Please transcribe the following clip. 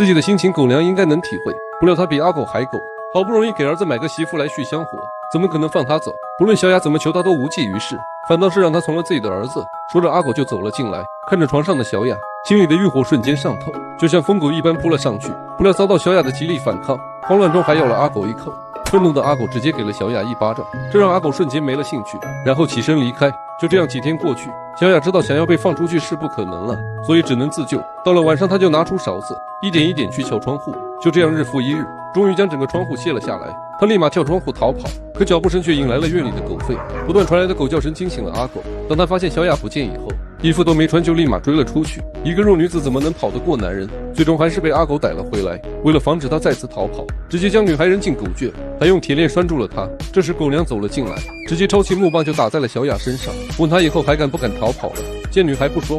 自己的心情狗娘应该能体会，不料他比阿狗还狗，好不容易给儿子买个媳妇来续香火，怎么可能放他走？不论小雅怎么求他都无济于事，反倒是让他从了自己的儿子。说着，阿狗就走了进来，看着床上的小雅，心里的欲火瞬间上头，就像疯狗一般扑了上去，不料遭到小雅的极力反抗，慌乱中还咬了阿狗一口。愤怒的阿狗直接给了小雅一巴掌，这让阿狗瞬间没了兴趣，然后起身离开。就这样几天过去，小雅知道想要被放出去是不可能了，所以只能自救。到了晚上，她就拿出勺子，一点一点去撬窗户，就这样日复一日，终于将整个窗户卸了下来。她立马跳窗户逃跑，可脚步声却引来了院里的狗吠，不断传来的狗叫声惊醒了阿狗。当他发现小雅不见以后，衣服都没穿就立马追了出去。一个弱女子怎么能跑得过男人？最终还是被阿狗逮了回来。为了防止她再次逃跑，直接将女孩扔进狗圈，还用铁链拴住了她。这时狗娘走了进来，直接抄起木棒就打在了小雅身上，问她以后还敢不敢逃跑了。见女孩不说